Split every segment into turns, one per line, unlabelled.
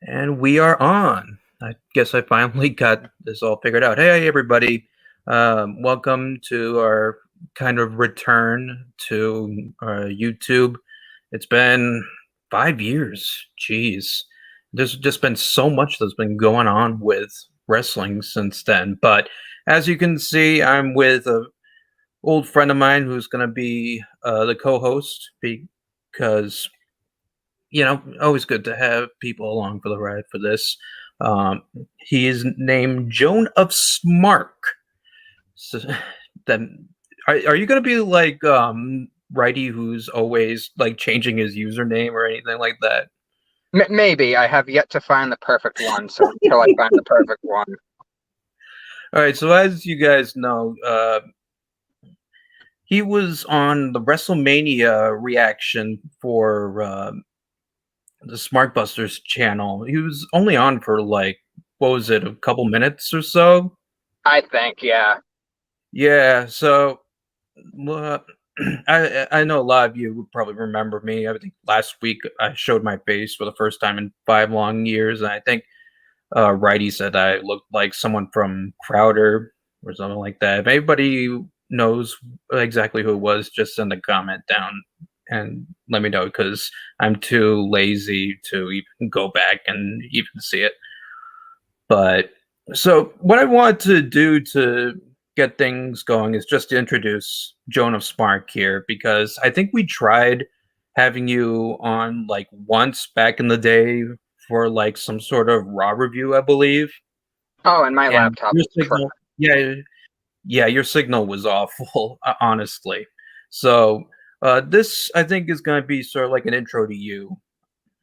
And we are on. I guess I finally got this all figured out. Hey, everybody. Welcome to our kind of return to YouTube. It's been 5 years. Jeez. There's just been so much that's been going on with wrestling since then. But as you can see, I'm with a old friend of mine who's going to be the co-host because always good to have people along for the ride for this. He is named Joan of Smark. So, then, are you going to be like Righty, who's always like changing his username or anything like that?
Maybe I have yet to find the perfect one, so until I find the perfect one.
All right. So as you guys know, he was on the WrestleMania reaction for the Smarkbusters channel. He was only on for like, what was it, a couple minutes or so?
I think, yeah.
Yeah, so well, I know a lot of you would probably remember me. I think last week I showed my face for the first time in 5 long years, and I think Righty said I looked like someone from Crowder or something like that. If anybody knows exactly who it was, just send a comment down and let me know because I'm too lazy to even go back and even see it. But so what I want to do to get things going is just to introduce Joan of Spark here because I think we tried having you on like once back in the day for like some sort of raw review, I believe.
Oh, and my
And
laptop
your
is trash.
signal, yeah, yeah, your signal was awful, honestly. So this I think is going to be sort of like an intro to you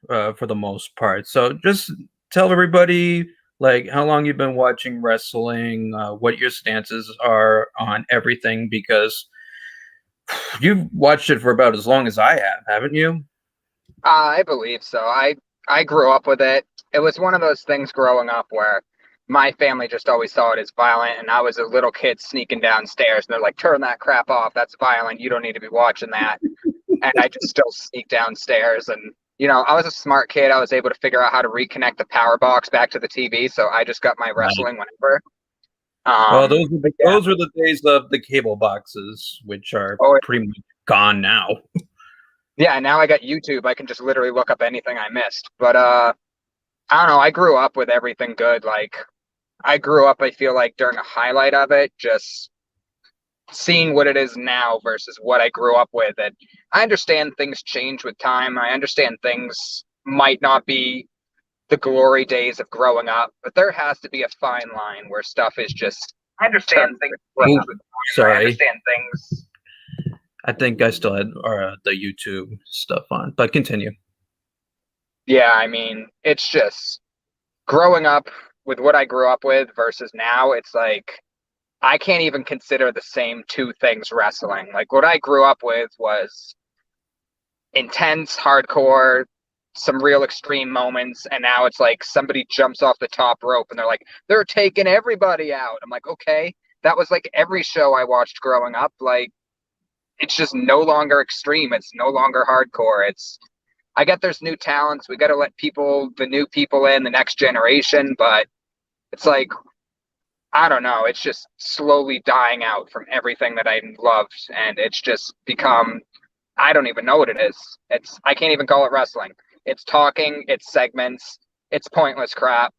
for the most part. So just tell everybody like how long you've been watching wrestling, what your stances are on everything, because you've watched it for about as long as I have, haven't you?
I believe so. I grew up with it. It was one of those things growing up where my family just always saw it as violent, and I was a little kid sneaking downstairs, and they're like, "Turn that crap off. That's violent. You don't need to be watching that." And I just still sneak downstairs, and I was a smart kid. I was able to figure out how to reconnect the power box back to the TV, so I just got my
Right.
wrestling whenever.
Well,
But yeah.
those were the days of the cable boxes, which are
Oh,
pretty much gone now.
yeah, now I got YouTube. I can just literally look up anything I missed. But I don't know, I grew up with everything good. Like I grew up, I feel like during a highlight of it, just seeing what it is now versus what I grew up with. And I understand things change with time. I understand things might not be the glory days of growing up, but there has to be a fine line where stuff is just
I
turns
understand things
Ooh,
change with time. I
sorry.
understand things.
I think I still had the YouTube stuff on, but continue.
yeah, I mean, it's just growing up with what I grew up with versus now, it's like I can't even consider the same two things wrestling. Like what I grew up with was intense, hardcore, some real extreme moments, and now it's like somebody jumps off the top rope and they're like, they're taking everybody out. I'm like, okay, that was like every show I watched growing up. Like it's just no longer extreme. It's no longer hardcore. It's I get there's new talents. We got to let people, the new people in, the next generation, but it's like I don't know. It's just slowly dying out from everything that I loved, and it's just become. I don't even know what it is. I can't even call it wrestling. It's talking. It's segments. It's pointless crap.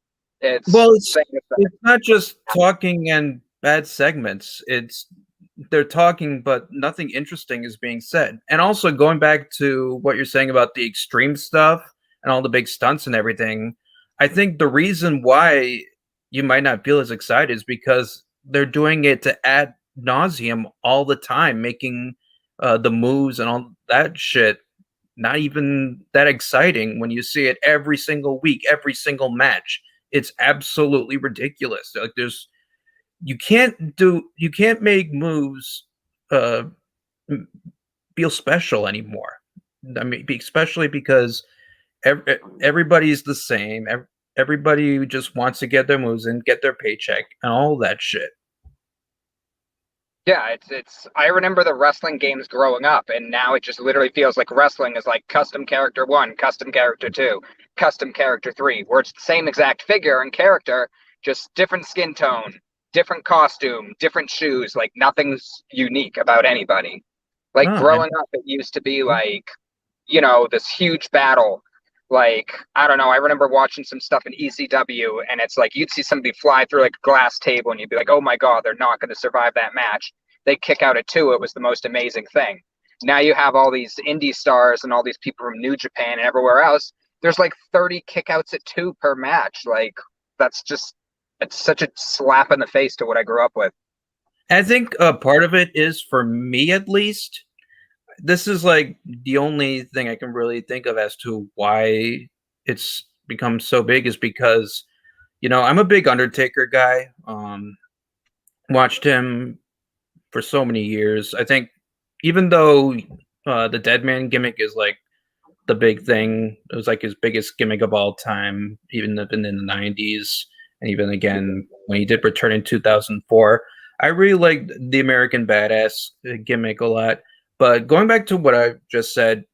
Well,
It's
it's not just talking and bad segments. It's they're talking, but nothing interesting is being said. And also going back to what you're saying about the extreme stuff and all the big stunts and everything, I think the reason why you might not feel as excited is because they're doing it to ad nauseum all the time, making the moves and all that shit not even that exciting when you see it every single week, every single match. It's absolutely ridiculous. Like you can't make moves uh feel special anymore. I mean, especially because everybody's the same. Everybody just wants to get their moves and get their paycheck and all that shit.
Yeah, it's I remember the wrestling games growing up, and now it just literally feels like wrestling is like custom character one, custom character two, custom character three, where it's the same exact figure and character, just different skin tone, different costume, different shoes, like nothing's unique about anybody. Like
Oh, and
growing up, it used to be like, this huge battle. Like, I don't know, I remember watching some stuff in ECW, and it's like you'd see somebody fly through like a glass table, and you'd be like, oh my God, they're not going to survive that match. They kick out at two. It was the most amazing thing. Now you have all these indie stars and all these people from New Japan and everywhere else. There's like 30 kickouts at two per match. Like, that's just, it's such a slap in the face to what I grew up with.
I think part of it is, for me at least, this is like the only thing I can really think of as to why it's become so big is because, I'm a big Undertaker guy. Watched him for so many years. I think even though the Dead Man gimmick is like the big thing, it was like his biggest gimmick of all time, even in the 90s, and even again when he did return in 2004. I really liked the American Badass gimmick a lot. But going back to what I just said,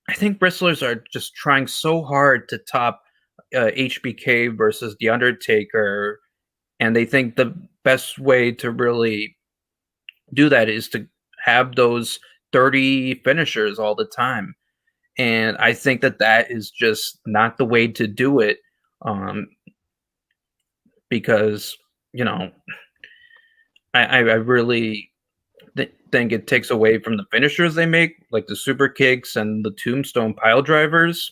I think wrestlers are just trying so hard to top HBK versus The Undertaker, and they think the best way to really do that is to have those 30 finishers all the time. And I think that that is just not the way to do it, um, because, you know, I really think it takes away from the finishers they make, like the super kicks and the tombstone pile drivers.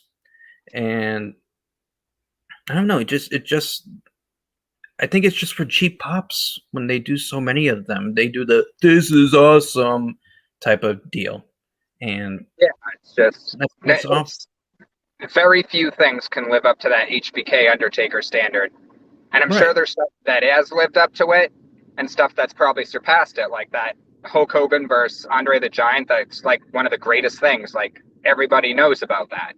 And I don't know, I think it's just for cheap pops when they do so many of them. They do the "this is awesome" type of deal, and
Yeah, it's just,
that's off.
it's very few things can live up to that HBK Undertaker standard. And I'm sure
Right.
there's stuff that has lived up to it and stuff that's probably surpassed it, like that Hulk Hogan versus Andre the Giant. That's like one of the greatest things. Like everybody knows about that.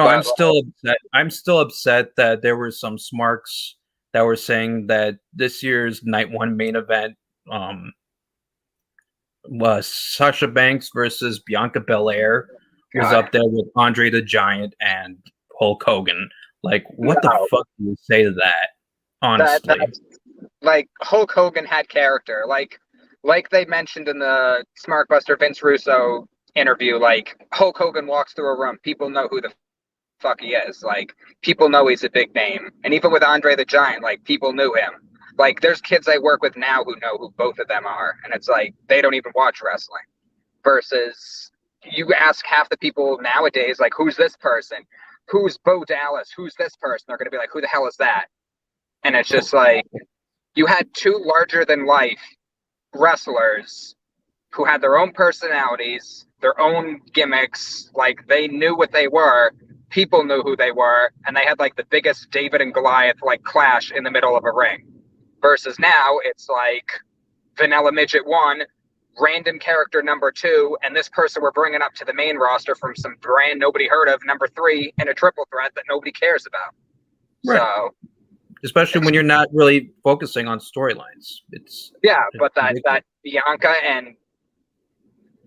I'm
But
still upset. I'm still upset that there were some smarks that were saying that this year's night one main event um, was Sasha Banks versus Bianca Belair was
God,
up there with Andre the Giant and Hulk Hogan. Like, what the
no,
fuck do you say to that?
that
Honestly,
like Hulk Hogan had character. Like they mentioned in the Smartbuster Vince Russo interview, like Hulk Hogan walks through a room, people know who the fuck he is. Like people know he's a big name. And even with Andre the Giant, like people knew him. Like there's kids I work with now who know who both of them are. And it's like they don't even watch wrestling. Versus you ask half the people nowadays, like, who's this person? Who's Bo Dallas? Who's this person? They're gonna be like, who the hell is that? And it's just like you had two larger than life wrestlers who had their own personalities, their own gimmicks, like they knew what they were, people knew who they were, and they had like the biggest David and Goliath like clash in the middle of a ring. Versus now it's like vanilla midget one, random character number two, and this person we're bringing up to the main roster from some brand nobody heard of, number three, in a triple threat that nobody cares about.
right.
So
Especially
it's
when you're not really focusing on storylines.
yeah,
It's
but that
ridiculous.
that Bianca and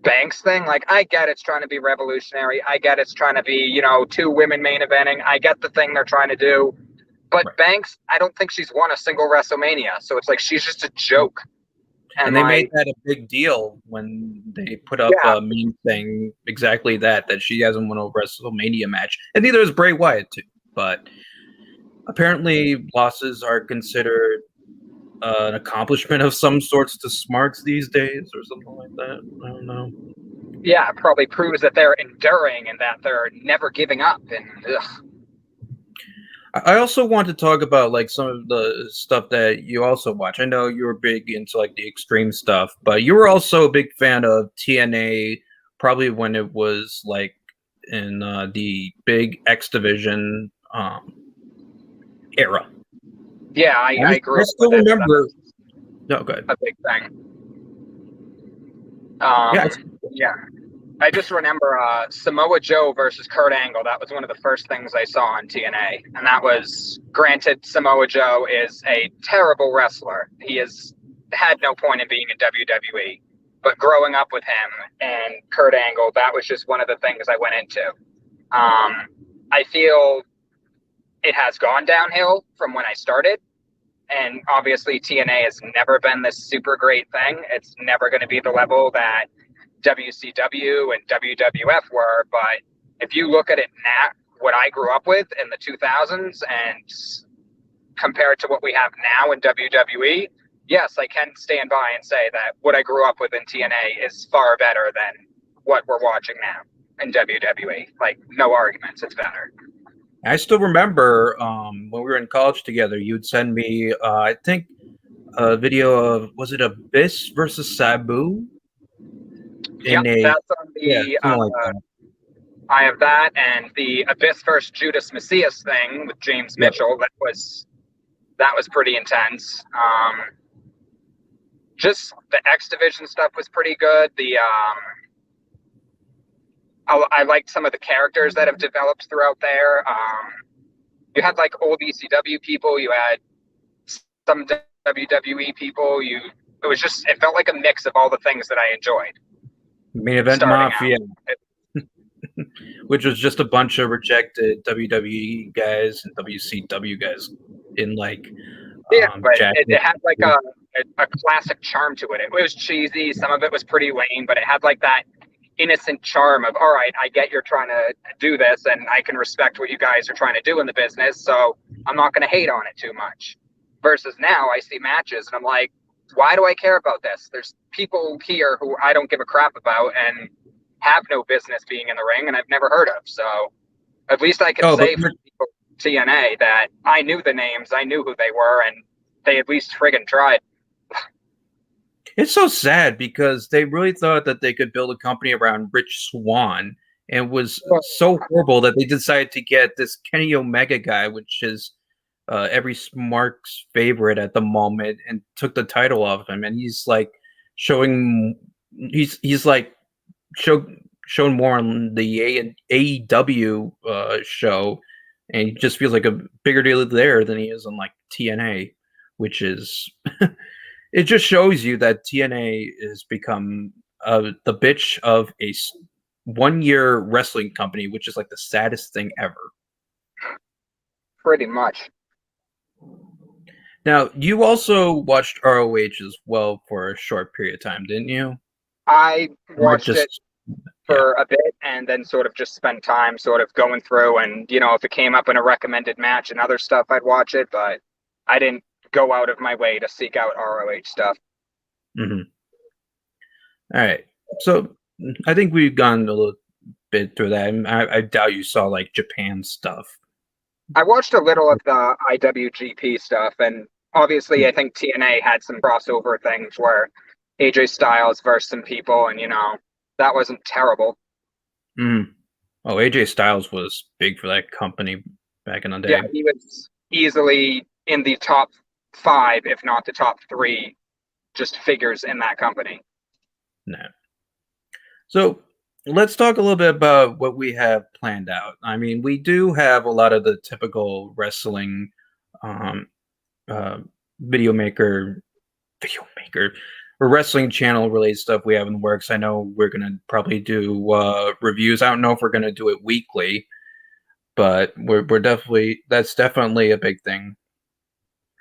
Banks thing, like I get it's trying to be revolutionary. I get it's trying to be, two women main eventing. I get the thing they're trying to do. But
Right.
Banks, I don't think she's won a single WrestleMania. So it's like she's just a joke. And
And they made
like,
that a big deal when they put up
yeah,
a meme saying exactly that she hasn't won a WrestleMania match. And neither is Bray Wyatt, too. But apparently, losses are considered an accomplishment of some sorts to smarts these days or something like that. I don't know.
yeah, it probably proves that they're enduring and that they're never giving up. And ugh,
I also want to talk about like some of the stuff that you also watch. I know you were big into like the extreme stuff, but you were also a big fan of TNA, probably when it was like in the big X Division era.
yeah, I
I
grew up with
still
it. So that
remember.
was
No, good.
a big thing.
Yeah,
Yeah, I just remember Samoa Joe versus Kurt Angle. That was one of the first things I saw on TNA. And that was, granted, Samoa Joe is a terrible wrestler. He is had no point in being in WWE. But growing up with him and Kurt Angle, that was just one of the things I went into. I feel it has gone downhill from when I started. And obviously, TNA has never been this super great thing. It's never going to be the level that WCW and WWF were. But if you look at it now, what I grew up with in the 2000s and compared to what we have now in WWE, yes, I can stand by and say that what I grew up with in TNA is far better than what we're watching now in WWE. Like, no arguments, it's better.
I still remember when we were in college together, you'd send me, I think, a video of, was it Abyss versus Sabu?
Yep, that's on the.
Something like that.
I have that and the Abyss versus Judas Messias thing with James Mitchell. That was pretty intense. Just the X Division stuff was pretty good. I liked some of the characters that have developed throughout there. You had like old ECW people. You had some WWE people. It felt like a mix of all the things that I enjoyed.
Main Event Mafia, which was just a bunch of rejected WWE guys and WCW guys in like.
But it had like a classic charm to it. It was cheesy. Some of it was pretty lame, but it had like that innocent charm of, all right, I get you're trying to do this and I can respect what you guys are trying to do in the business, so I'm not going to hate on it too much. Versus now I see matches and I'm like, why do I care about this? There's people here who I don't give a crap about and have no business being in the ring and I've never heard of. So at least I can say for people TNA that I knew the names, I knew who they were, and they at least friggin' tried.
It's so sad because they really thought that they could build a company around Rich Swann, and it was so horrible that they decided to get this Kenny Omega guy, which is every smart's favorite at the moment, and took the title off him. And he's like shown more on the AEW show, and he just feels like a bigger deal there than he is on like TNA, which is it just shows you that TNA has become the bitch of a 1-year wrestling company, which is like the saddest thing ever.
Pretty much.
Now, you also watched ROH as well for a short period of time, didn't you?
I watched it for a bit and then sort of just spent time sort of going through and, if it came up in a recommended match and other stuff, I'd watch it, but I didn't go out of my way to seek out ROH stuff.
Mm-hmm. All right. So I think we've gone a little bit through that. I doubt you saw like Japan stuff.
I watched a little of the IWGP stuff, and obviously I think TNA had some crossover things where AJ Styles versus some people, and that wasn't terrible.
Oh, AJ Styles was big for that company back in the day.
Yeah, he was easily in the top 5, if not the top 3, just figures in that company.
No. So let's talk a little bit about what we have planned out. I mean, we do have a lot of the typical wrestling video maker or wrestling channel related stuff we have in the works. I know we're going to probably do reviews. I don't know if we're going to do it weekly, but that's definitely a big thing.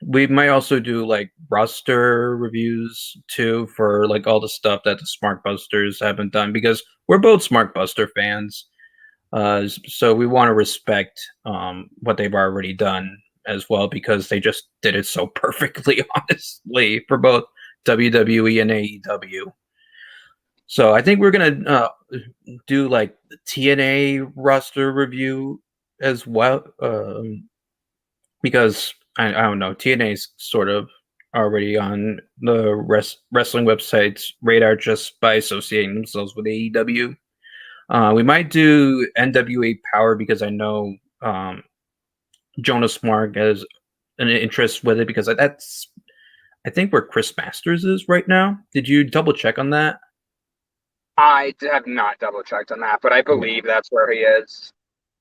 We might also do like roster reviews too for like all the stuff that the Smarkbusters haven't done, because we're both Smarkbuster fans. So we want to respect what they've already done as well, because they just did it so perfectly, honestly, for both WWE and AEW. So I think we're gonna do like the TNA roster review as well, because I don't know, TNA is sort of already on the wrestling website's radar just by associating themselves with AEW. We might do NWA Power because I know Jonas Mark has an interest with it, because that's, I think, where Chris Masters is right now. Did you double check on that?
I have not double checked on that, but I believe that's where he is.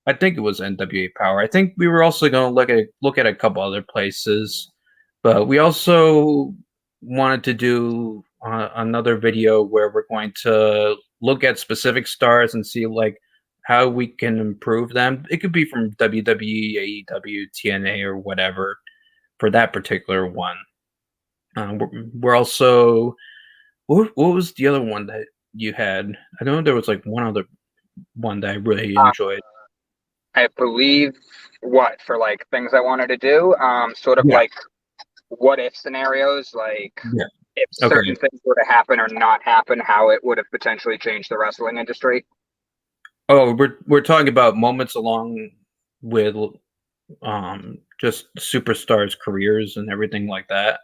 I think it was NWA Power. I think we were also going to look at a couple other places, but we also wanted to do another video where we're going to look at specific stars and see like how we can improve them. It could be from WWE, AEW, TNA, or whatever for that particular one. We're also what was the other one that you had? I know there was like one other one that I really
Uh,
enjoyed.
I believe what for like things I wanted to do, sort of
Yeah.
like what if scenarios, like
Yeah.
if
Okay.
certain things were to happen or not happen, how it would have potentially changed the wrestling industry.
Oh, we're talking about moments along with just superstars' careers and everything like that.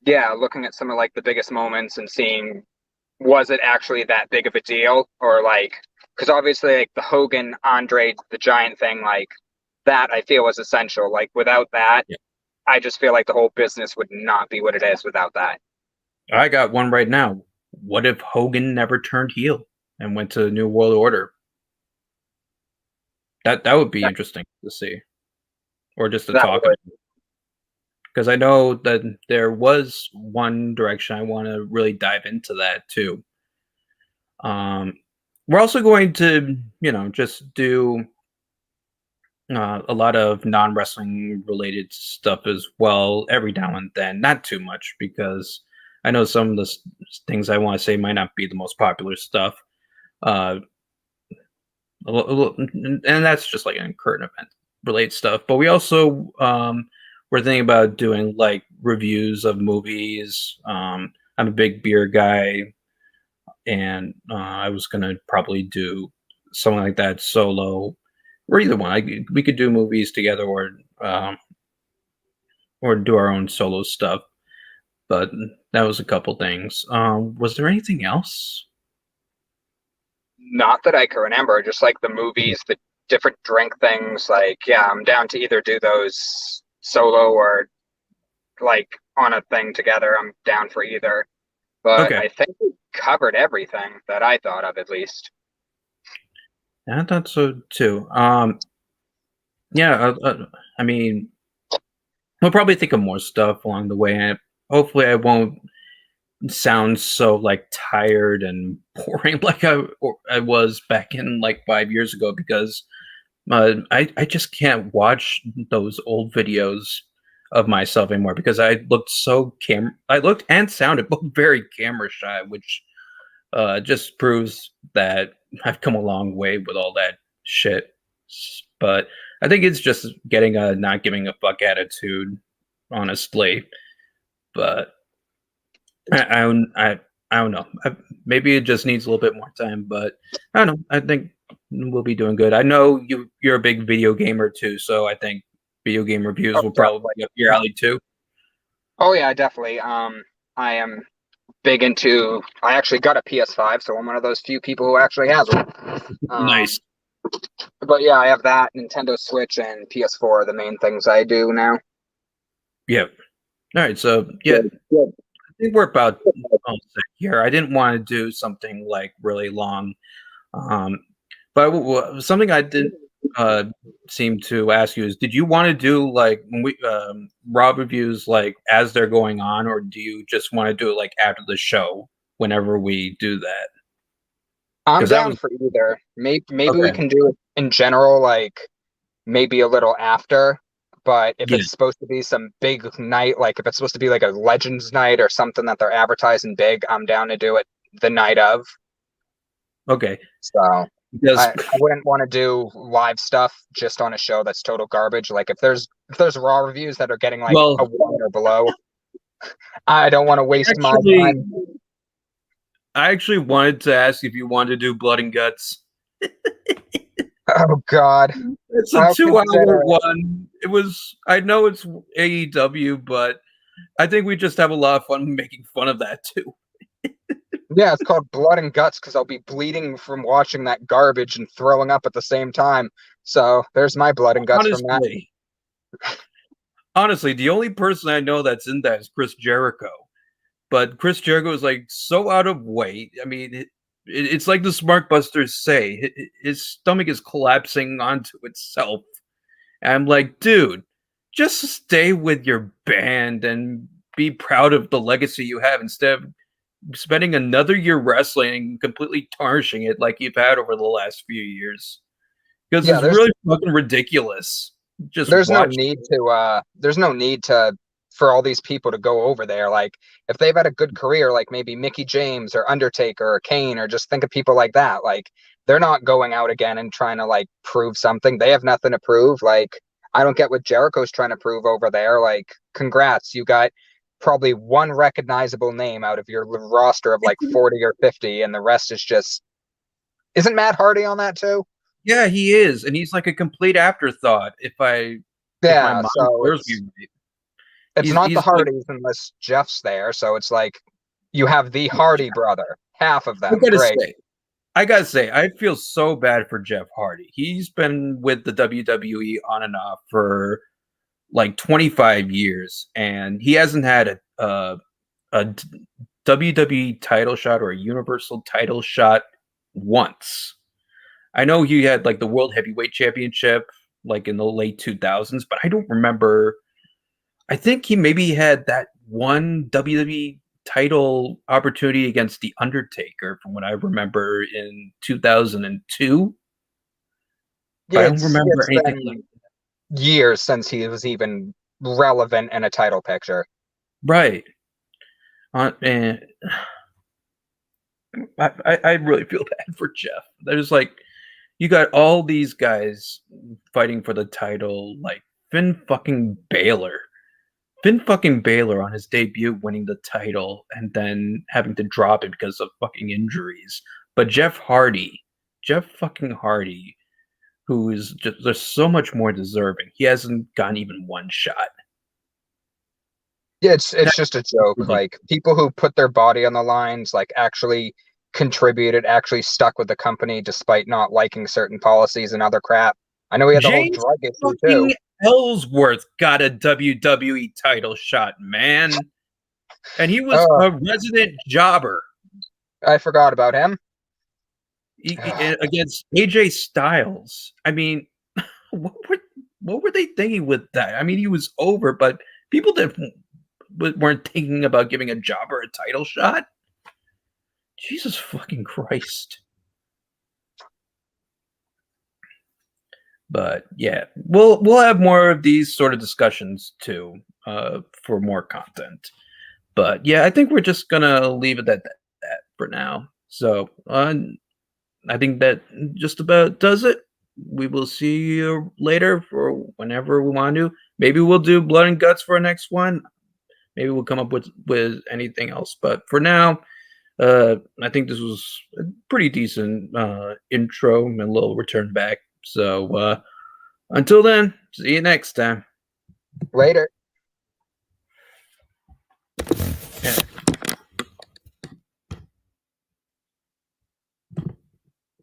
Yeah, looking at some of like the biggest moments and seeing was it actually that big of a deal or like because obviously like the Hogan Andre the Giant thing like that I feel was essential. Like without that,
Yeah.
I just feel like the whole business would not be what it is without that.
I got one right now. What if Hogan never turned heel and went to the New World Order? That would be
That,
interesting to see, or just to
that
talk
would
about. Because I know that there was one direction I want to really dive into that too. Um, we're also going to, just do a lot of non wrestling related stuff as well every now and then. Not too much because I know some of the things I want to say might not be the most popular stuff. Uh, and that's just like an current event related stuff. But we also we're thinking about doing like reviews of movies. I'm a big beer guy, and I was gonna probably do something like that solo, or either one. We could do movies together, um, or do our own solo stuff. But that was a couple things. Was there anything else?
not that I can remember, just like the movies, the different drink things, like yeah, I'm down to either do those solo or like on a thing together. I'm down for either. But
Okay,
I think we covered everything that I thought of at least.
I thought so too. Yeah, I mean, we'll probably think of more stuff along the way. And hopefully, I won't sound so like tired and boring like I was back in like 5 years ago because I just can't watch those old videos of myself anymore because I looked and sounded both very camera shy, which just proves that I've come a long way with all that shit. But I think it's just getting a not giving a fuck attitude, honestly. But I don't I don't know. Maybe it just needs a little bit more time, but I don't know. I think we'll be doing good. I know you're a big video gamer too, so I think video game reviews
Oh,
will probably
definitely.
be up your alley too.
Oh yeah, definitely. I am big into. I actually got a PS5, so I'm one of those few people who actually has one.
Nice.
But yeah, I have that Nintendo Switch and PS4 are the main things I do now.
Yeah. All right. So yeah,
Good, good.
I think we're about almost set here. I didn't want to do something like really long. Um, but something I did uh, seem to ask you is, did you want to do like when we raw reviews like as they're going on, or do you just want to do it like after the show whenever we do that?
I'm
Because that
down
was
for either. Maybe we
okay.
can do it in general, like maybe a little after. But if
Yeah.
it's supposed to be some big night, like if it's supposed to be like a Legends night or something that they're advertising big, I'm down to do it the night of.
Okay.
So
Because
I wouldn't want to do live stuff just on a show that's total garbage. Like if there's raw reviews that are getting like
well,
a 1 or below, I don't want to waste my
actually,
time.
I actually wanted to ask if you wanted to do Blood and Guts.
Oh God,
It's a
I'll
2 hour
consider it.
one. It was. I know it's AEW, but I think we just have a lot of fun making fun of that too.
Yeah, it's called Blood and Guts because I'll be bleeding from watching that garbage and throwing up at the same time. So there's my blood and guts from that.
Honestly, the only person I know that's in that is Chris Jericho. But Chris Jericho is like so out of weight. I mean, it's like the Smart Busters say, his stomach is collapsing onto itself. And I'm like, dude, just stay with your band and be proud of the legacy you have instead of spending another year wrestling and completely tarnishing it like you've had over the last few years. Because
Yeah,
it's really fucking ridiculous. Just
there's no
watch.
need to for all these people to go over there. Like if they've had a good career, like maybe Mickey James or Undertaker or Kane, or just think of people like that. Like they're not going out again and trying to like prove something. They have nothing to prove. Like I don't get what Jericho's trying to prove over there. Like congrats, you got probably one recognizable name out of your roster of like 40 or 50, and the rest is just, isn't Matt Hardy on that too?
Yeah, he is, and he's like a complete afterthought. If my
Yeah,
mind
so
serves me right,
it's not the
he's like,
Hardys unless Jeff's there. So it's like you have the Hardy brother, half of
I
them.
gotta
Great.
say, I gotta say, I feel so bad for Jeff Hardy. He's been with the WWE on and off for like 25 years, and he hasn't had a WWE title shot or a Universal title shot once. I know he had like the World Heavyweight Championship like in the late 2000s, but I don't remember. I think he maybe had that one WWE title opportunity against The Undertaker from what I remember in 2002, but
Yeah,
I don't remember
it's
anything like
been years since he was even relevant in a title picture.
right. And I really feel bad for Jeff. There's like you got all these guys fighting for the title, like Finn fucking Balor. Finn fucking Balor on his debut winning the title and then having to drop it because of fucking injuries. But Jeff fucking Hardy, who is just so much more deserving. He hasn't gotten even one shot.
Yeah, it's
That's
just a joke.
ridiculous.
Like people who put their body on the lines, like actually contributed, actually stuck with the company despite not liking certain policies and other crap. I know we had the whole
James
drug issue too.
fucking Ellsworth got a WWE title shot, man. And he was
Oh,
a resident jobber.
I forgot about him.
Against AJ Styles. I mean, what were what were they thinking with that? I mean, he was over, but people that weren't thinking about giving a jobber a title shot. Jesus fucking Christ! But yeah, we'll have more of these sort of discussions too for more content. But yeah, I think we're just gonna leave it at that for now. So I think that just about does it. We will see you later for whenever we want to. Maybe we'll do blood and guts for our next one. Maybe we'll come up with anything else. But for now, I think this was a pretty decent intro and a little return back. So until then, see you next time.
Later.